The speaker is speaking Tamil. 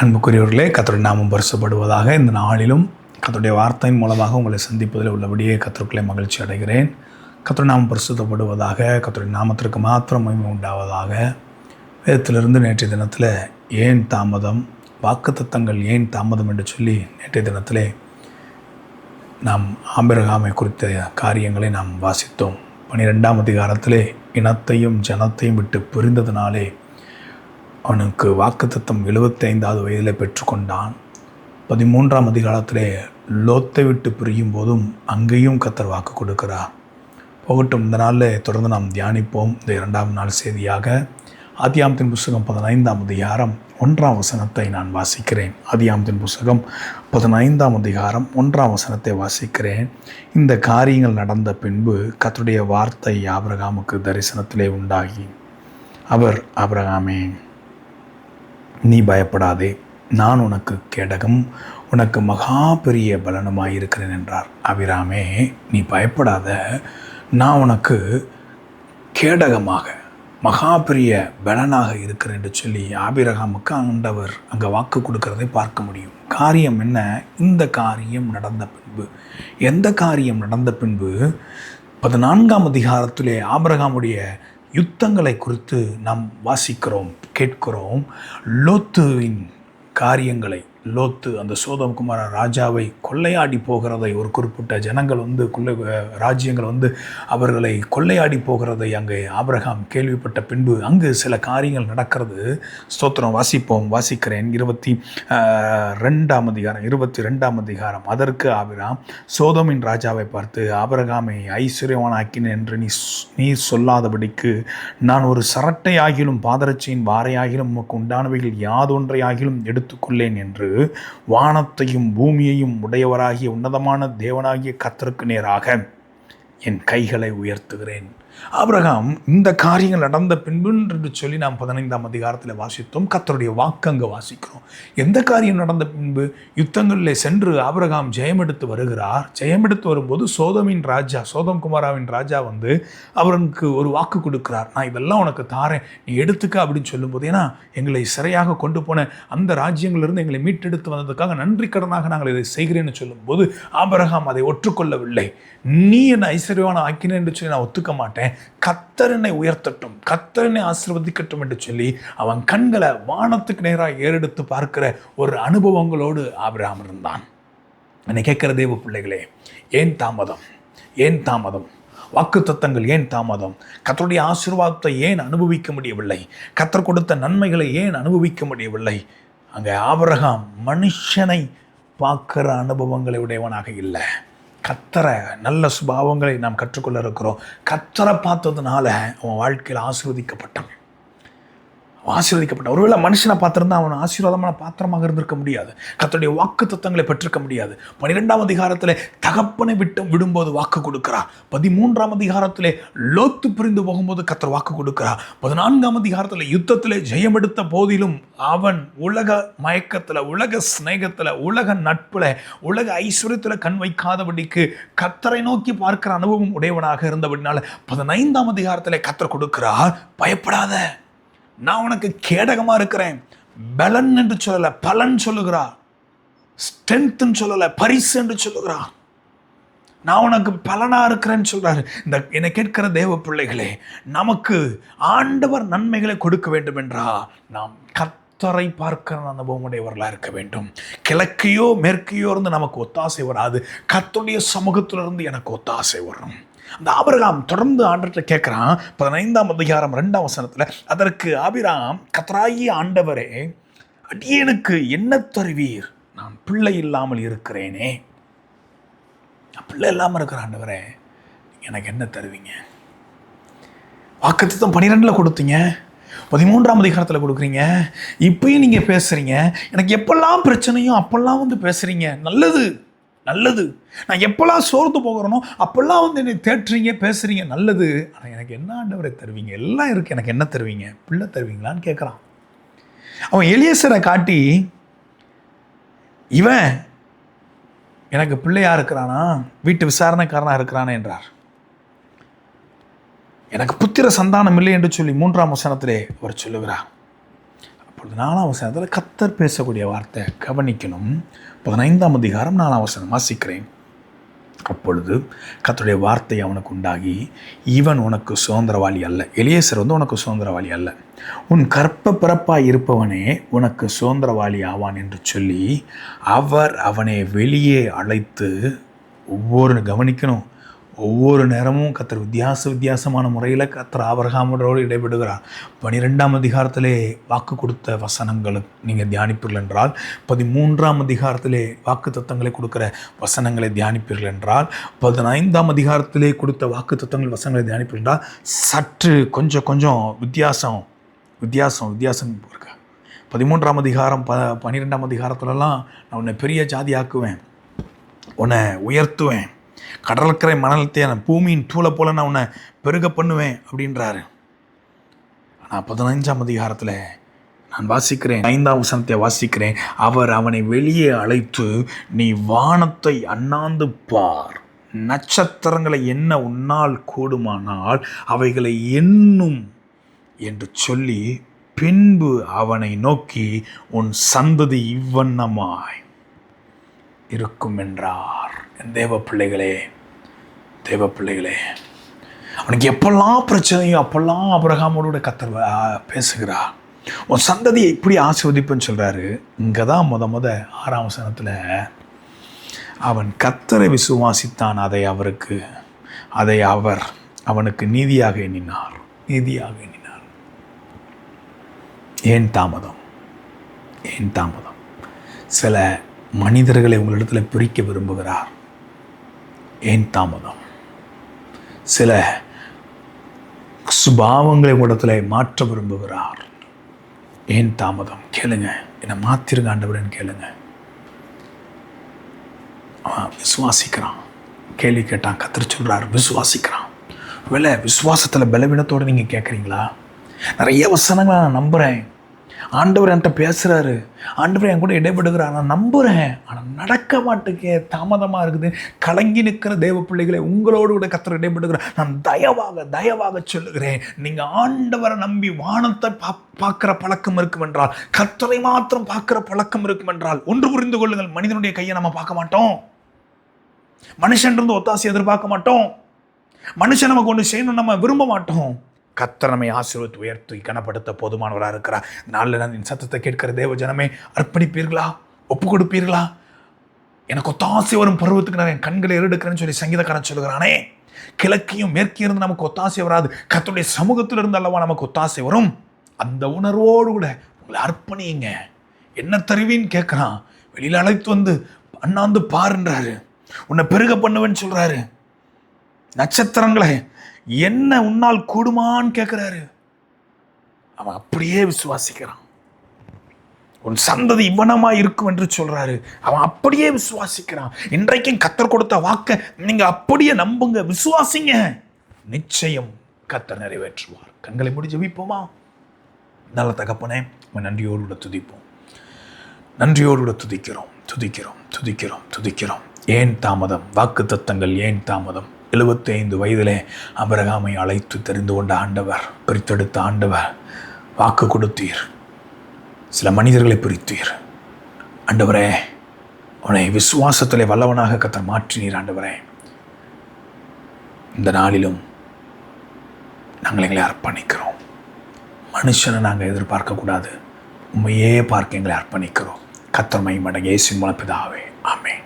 அன்புக்குரியவர்களே, கர்த்தருடைய நாமம் பரிசுப்படுவதாக. இந்த நாளிலும் கர்த்தருடைய வார்த்தையின் மூலமாக உங்களை சந்திப்பதில் உள்ளபடியே கர்த்தருக்குள்ளே மகிழ்ச்சி அடைகிறேன். கர்த்தருடைய நாமம் பரிசுத்தப்படுவதாக. கர்த்தருடைய நாமத்திற்கு மாத்திரம் மகிமை உண்டாவதாக. வேதத்திலிருந்து நேற்றைய தினத்தில் ஏன் தாமதம், வாக்குத்தத்தங்கள் ஏன் தாமதம் என்று சொல்லி நேற்றைய தினத்திலே நாம் ஆபிரகாமை குறித்த காரியங்களை நாம் வாசித்தோம். 12ஆம் அதிகாரத்திலே இனத்தையும் ஜனத்தையும் விட்டு பிரிந்ததினாலே அவனுக்கு வாக்குத்தத்தம் 75வது வயதில் பெற்றுக்கொண்டான். 13ஆம் அதிகாரத்திலே லோத்தை விட்டு பிரியும் போதும் அங்கேயும் கர்த்தர் வாக்கு கொடுக்கிறார். போகட்டும், இந்த நாளில் தொடர்ந்து நாம் தியானிப்போம். இந்த 2ஆம் நாள் செய்தியாக ஆதியாகமத்தின் புஸ்தகம் 15ஆம் அதிகாரம் 1ஆம் வசனத்தை நான் வாசிக்கிறேன். ஆதியாகமத்தின் புஸ்தகம் 15ஆம் அதிகாரம் 1ஆம் வசனத்தை வாசிக்கிறேன். இந்த காரியங்கள் நடந்த பின்பு கர்த்தருடைய வார்த்தை ஆபிரகாமுக்கு தரிசனத்திலே உண்டாகி, அவர், ஆபிரகாமே, நீ பயப்படாதே, நான் உனக்கு கேடகம், உனக்கு மகா பெரிய பலனுமாயிருக்கிறேன் என்றார். ஆபிரகாமே, நீ பயப்படாத, நான் உனக்கு கேடகமாக மகா பெரிய பலனாக இருக்கிறேன் என்று சொல்லி ஆபிரகாமுக்கு ஆண்டவர் அங்கே வாக்கு கொடுக்கறதை பார்க்க முடியும். காரியம் என்ன? இந்த காரியம் நடந்த பின்பு. எந்த காரியம் நடந்த பின்பு? 14ஆம் அதிகாரத்திலே ஆபிரகாமுடைய யுத்தங்களை குறித்து நாம் வாசிக்கிறோம், கேட்கிறோம். லோத்துவின் காரியங்களை, லோத்து அந்த சோதோம் குமார ராஜாவை கொள்ளையாடி போகிறதை, ஒரு குறிப்பிட்ட ஜனங்கள் ராஜ்யங்கள் அவர்களை கொள்ளையாடி போகிறதை அங்கே ஆபிரகாம் கேள்விப்பட்ட பின்பு அங்கு சில காரியங்கள் நடக்கிறது. ஸ்தோத்திரம். வாசிக்கிறேன். 22ஆம் அதிகாரம். அதற்கு ஆபிரகாம் சோதோமின் ராஜாவை பார்த்து, ஆபிரகாமை ஐஸ்வர்யவானாக்கினேன் என்று நீ சொல்லாதபடிக்கு நான் ஒரு சரட்டை ஆகிலும் பாதரட்சியின் வாரையாகிலும் உமக்கு உண்டானவைகள் யாதொன்றையாகிலும் எடுத்துக்கொள்ளேன் என்று வானத்தையும் பூமியையும் உடையவராகிய உன்னதமான தேவனாகிய கர்த்தருக்கு நேராக என் கைகளை உயர்த்துகிறேன். ஆபிரகாம் இந்த காரியங்கள் நடந்த பின்பு என்று சொல்லி நாம் 15ஆம் அதிகாரத்தில் வாசித்தோம். கர்த்தருடைய வாக்கு அங்கே வாசிக்கிறோம். எந்த காரியம் நடந்த பின்பு? யுத்தங்களில் சென்று ஆபிரகாம் ஜெயமெடுத்து வருகிறார். ஜெயமெடுத்து வரும்போது சோதோம் குமாராவின் ராஜா அவருக்கு ஒரு வாக்கு கொடுக்கிறார். நான் இதெல்லாம் உனக்கு தாரேன், நீ எடுத்துக்க அப்படின்னு சொல்லும்போது, ஏன்னா எங்களை சிறையாக கொண்டு போன அந்த ராஜ்யங்களிலிருந்து எங்களை மீட்டெடுத்து வந்ததுக்காக நன்றி கடனாக நாங்கள் இதை செய்கிறேன்னு சொல்லும்போது ஆபிரகாம் அதை ஒற்றுக்கொள்ளவில்லை. நீ என்னை ஐஸ்வர்யவான ஆக்கினேன் என்று சொல்லி நான் ஒத்துக்க மாட்டேன், கர்த்தர் என்னை உயர்த்தட்டும், கர்த்தர் என்னை ஆசீர்வதிக்கட்டும் என்று சொல்லி அவன் கண்களை வானத்துக்கு நேராக ஏறெடுத்து பார்க்கிற ஒரு அனுபவங்களோடு ஆபிரகாம் இருந்தான். என்னை கேட்கிற தேவ பிள்ளைகளே, ஏன் தாமதம்? ஏன் தாமதம்? வாக்குத்தத்தங்கள் ஏன் தாமதம்? கர்த்தருடைய ஆசீர்வாதத்தை ஏன் அனுபவிக்க முடியவில்லை? கர்த்தர் கொடுத்த நன்மைகளை ஏன் அனுபவிக்க முடியவில்லை? அங்கே ஆபிரகாம் மனுஷனை பார்க்கிற அனுபவங்களை உடையவனாக இல்லை. கர்த்தரை, நல்ல சுபாவங்களை நாம் கற்றுக்கொள்ள இருக்கிறோம். கர்த்தரை பார்த்ததுனால அவன் வாழ்க்கையில் ஆசீர்வதிக்கப்பட்டான். ஒருவேளை மனுஷனை பார்த்திருந்தா அவன் ஆசீர்வாதமான பாத்திரமாக இருந்திருக்க முடியாது. கர்த்தருடைய வாக்கு தத்தங்களை பெற்றிருக்க முடியாது. 12ஆம் அதிகாரத்தில் தகப்பனை விடும்போது வாக்கு கொடுக்கிறார். 13ஆம் அதிகாரத்திலே லோத்து பிரிந்து போகும்போது கர்த்தர் வாக்கு கொடுக்கிறார். 14ஆம் அதிகாரத்தில் யுத்தத்திலே ஜெயமெடுத்த போதிலும் அவன் உலக மயக்கத்தில், உலக ஸ்நேகத்தில், உலக நட்பில், உலக ஐஸ்வர்யத்தில் கண் வைக்காதபடிக்கு கர்த்தரை நோக்கி பார்க்கிற அனுபவம் உடையவனாக இருந்தபடினால 15ஆம் அதிகாரத்திலே கர்த்தர் கொடுக்கிறார். பயப்படாத, நான் உனக்கு கேடகமாக இருக்கிறேன். பலன் என்று சொல்லலை, பலன் சொல்லுகிறார். ஸ்ட்ரென்த்ன்னு சொல்லலை, பரிசு என்று சொல்லுகிறார். நான் உனக்கு பலனாக இருக்கிறேன்னு சொல்கிறாரு. இந்த என்னை கேட்கிற தேவ பிள்ளைகளே, நமக்கு ஆண்டவர் நன்மைகளை கொடுக்க வேண்டும் என்றால் நாம் கர்த்தரை பார்க்கிற அனுபவம் உடையவர்களாக இருக்க வேண்டும். கிழக்கையோ மேற்கையோ இருந்து நமக்கு ஒத்தாசை வராது, கர்த்தருடைய சமூகத்திலிருந்து எனக்கு ஒத்தாசை வரும். அந்த ஆபிரகாம் தொடர்ந்து ஆண்டவர்கிட்ட கேட்குறான். 15ஆம் அதிகாரம் 2ஆம் வசனத்தில், அதற்கு ஆபிரகாம், கர்த்தராகிய ஆண்டவரே, அடியேனுக்கு என்ன தருவீர்? நான் பிள்ளை இல்லாமல் இருக்கிறேனே. நான் பிள்ளை இல்லாமல் இருக்கிற ஆண்டவரே, எனக்கு என்ன தருவீங்க? வாக்குத்தத்தம் 12 கொடுத்தீங்க, 13ஆம் அதிகாரத்தில் கொடுக்குறீங்க, இப்பயும் நீங்கள் பேசுகிறீங்க. எனக்கு எப்பெல்லாம் பிரச்சனையும் அப்பெல்லாம் பேசுகிறீங்க. நல்லது. நான் எப்பெல்லாம் சோர்ந்து போகிறேனோ அப்பெல்லாம் என்னை தேற்றுறீங்க, பேசுகிறீங்க. நல்லது. ஆனால் எனக்கு என்ன ஆண்டவரை தருவீங்க? எல்லாம் இருக்குது, எனக்கு என்ன தருவீங்க? பிள்ளை தருவீங்களான்னு கேட்குறான். அவன் எலியேசரை காட்டி, இவன் எனக்கு பிள்ளையாக இருக்கிறானா, வீட்டு விசாரணைக்காரனாக இருக்கிறானே என்றார். எனக்கு புத்திர சந்தானம் இல்லை என்று சொல்லி 3ஆம் வசனத்திலே அவர் சொல்லுகிறார். அப்பொழுது 4ஆம் வசனத்தில் கர்த்தர் பேசக்கூடிய வார்த்தை கவனிக்கணும். 15ஆம் அதிகாரம் 4ஆம் வசனம் வாசிக்கிறேன். அப்பொழுது கர்த்தருடைய வார்த்தை அவனுக்கு உண்டாகி, இவன் உனக்கு சுதந்திரவாளி அல்ல. எலியேசர் உனக்கு சுதந்திரவாளி அல்ல, உன் கற்ப பிறப்பாய் இருப்பவனே உனக்கு சுதந்திரவாளி ஆவான் என்று சொல்லி அவர் அவனை வெளியே அழைத்து ஒவ்வொரு நேரமும் கர்த்தர் வித்தியாசமான முறையில் கர்த்தர் ஆபிரகாமோடு இடைபெடுகிறார். 12ஆம் அதிகாரத்திலே வாக்கு கொடுத்த வசனங்களை நீங்கள் தியானிப்பீர்கள் என்றால், 13ஆம் அதிகாரத்திலே வாக்கு தத்தங்களை கொடுக்குற வசனங்களை தியானிப்பீர்கள் என்றால், 15ஆம் அதிகாரத்திலே கொடுத்த வாக்கு தத்தங்கள் வசனங்களை தியானிப்பீர்கள் என்றால், சற்று கொஞ்சம் வித்தியாசம் இருக்கு. 13ஆம் அதிகாரம் 12ஆம் அதிகாரத்துலலாம் நான் உன்னை பெரிய ஜாதி ஆக்குவேன், உன்னை உயர்த்துவேன், கடற்கரை மணலத்தை பூமியின் தூளை போல நான் உன்னை பெருக பண்ணுவேன் அப்படின்றாரு. ஆனால் 15ஆம் அதிகாரத்தில் நான் வாசிக்கிறேன், 5ஆம் வசனத்தை வாசிக்கிறேன். அவர் அவனை வெளியே அழைத்து, நீ வானத்தை அண்ணாந்து பார், நட்சத்திரங்களை எண்ண உன்னால் கூடுமானால் அவைகளை எண்ணும் என்று சொல்லி பின்பு அவனை நோக்கி, உன் சந்ததி இவ்வண்ணமாய் இருக்கும் என்றார். தேவ பிள்ளைகளே, அவனுக்கு எப்பெல்லாம் பிரச்சனையோ அப்பெல்லாம் ஆபிரகாமோட கர்த்தர் பேசுகிறார். உன் சந்ததியை இப்படி ஆசீர்வதிப்புன்னு சொல்கிறாரு. இங்கே தான் முத 6ஆம் வசனத்தில் அவன் கர்த்தரை விசுவாசித்தான், அதை அவர் அவனுக்கு நீதியாக எண்ணினார். ஏன் தாமதம்? சில மனிதர்களை உங்களிடத்தில் பிரிக்க விரும்புகிறார். ஏன் தாமதம்? சில சுபாவங்களை உங்களிடத்தில் மாற்ற விரும்புகிறார். ஏன் தாமதம்? கேளுங்க, என்னை மாற்றிருங்க ஆண்டவரேன்னு கேளுங்க. அவன் விசுவாசிக்கிறான். கேள்வி கேட்டான், கர்த்தர் சொல்கிறார் விசுவாசிக்கிறான். வேலை விசுவாசத்தில் பலவீனத்தோடு நீங்கள் கேட்குறீங்களா? நிறைய வசனங்களை நான் நம்புகிறேன், ஆண்டவர் என்கிட்ட பேசுகிறாரு, ஆண்டவர் என் கூட இடைபடுகிறார், நான் நம்புகிறேன், ஆனால் நடக்க மாட்டேங்க, தாமதமாக இருக்குது. கலங்கி நிற்கிற தேவ பிள்ளைகளை, உங்களோடு கூட கர்த்தர் இடைபடுகிறார். நான் தயவாக சொல்லுகிறேன், நீங்கள் ஆண்டவரை நம்பி வானத்தை பார்க்குற பழக்கம் இருக்கும் என்றால், கர்த்தரை மாத்திரம் பார்க்குற பழக்கம் இருக்கும் என்றால், ஒன்று புரிந்து கொள்ளுங்கள், மனிதனுடைய கையை நம்ம பார்க்க மாட்டோம், மனுஷன் இருந்து ஒத்தாசை எதிர்பார்க்க மாட்டோம், மனுஷன் நமக்கு ஒன்று செய்யணும் நம்ம விரும்ப மாட்டோம். கர்த்தர் நம்மை ஆசீர்வதித்து உயர்த்தி கனப்படுத்த போதுமானவராக இருக்கிறார். நாளில் நான் என் சத்தத்தை கேட்கிற தேவ ஜனமே, அர்ப்பணிப்பீர்களா? ஒப்பு கொடுப்பீர்களா? எனக்கு ஒத்தாசை வரும் பருவத்துக்கு நான் என் கண்களை ஏறெடுக்கிறேன்னு சொல்லி சங்கீதக்காரன் சொல்லுகிறானே. கிழக்கையும் மேற்கையும் இருந்து நமக்கு ஒத்தாசை வராது, கர்த்தருடைய சமூகத்தில் இருந்து அல்லவா நமக்கு ஒத்தாசை வரும். அந்த உணர்வோடு கூட உங்களை அர்ப்பணியுங்க. என்ன தருவின்னு கேட்குறான், வெளியில் அழைத்து வந்து அண்ணாந்து பாருன்றாரு, உன்னை பெருக பண்ணுவேன்னு சொல்கிறாரு. நட்சத்திரங்களை என்ன உன்னால் கூடுமான்னு கேட்குறாரு. அவன் அப்படியே விசுவாசிக்கிறான். உன் சந்ததி இவ்வனமாக இருக்கும் என்று சொல்கிறாரு. அவன் அப்படியே விசுவாசிக்கிறான். இன்றைக்கும் கர்த்தர் கொடுத்த வாக்கை நீங்கள் அப்படியே நம்புங்க, விசுவாசிங்க, நிச்சயம் கர்த்தர் நிறைவேற்றுவார். கண்களை மூடி ஜெபிப்போமா? நல்ல தகப்பனே, நன்றியோடு கூட துதிப்போம், நன்றியோடு கூட துதிக்கிறோம். ஏன் தாமதம்? வாக்கு தத்தங்கள் ஏன் தாமதம்? 75 வயதிலே ஆபிரகாமை அழைத்து தெரிந்து கொண்ட ஆண்டவர், பிரித்தெடுத்த ஆண்டவர், வாக்கு கொடுத்தீர், சில மனிதர்களை பிரித்தீர் ஆண்டவரே. உன்னை விசுவாசத்திலே வல்லவனாக கர்த்தர் மாற்றினீர் ஆண்டவரே. இந்த நாளிலும் நாங்கள் எங்களை அர்ப்பணிக்கிறோம். மனுஷனை நாங்கள் எதிர்பார்க்கக்கூடாது, உண்மையே பார்க்க எங்களை அர்ப்பணிக்கிறோம். கர்த்தர் மகிமையுமாக இயேசுவின் மூலம் பிதாவே, ஆமென்.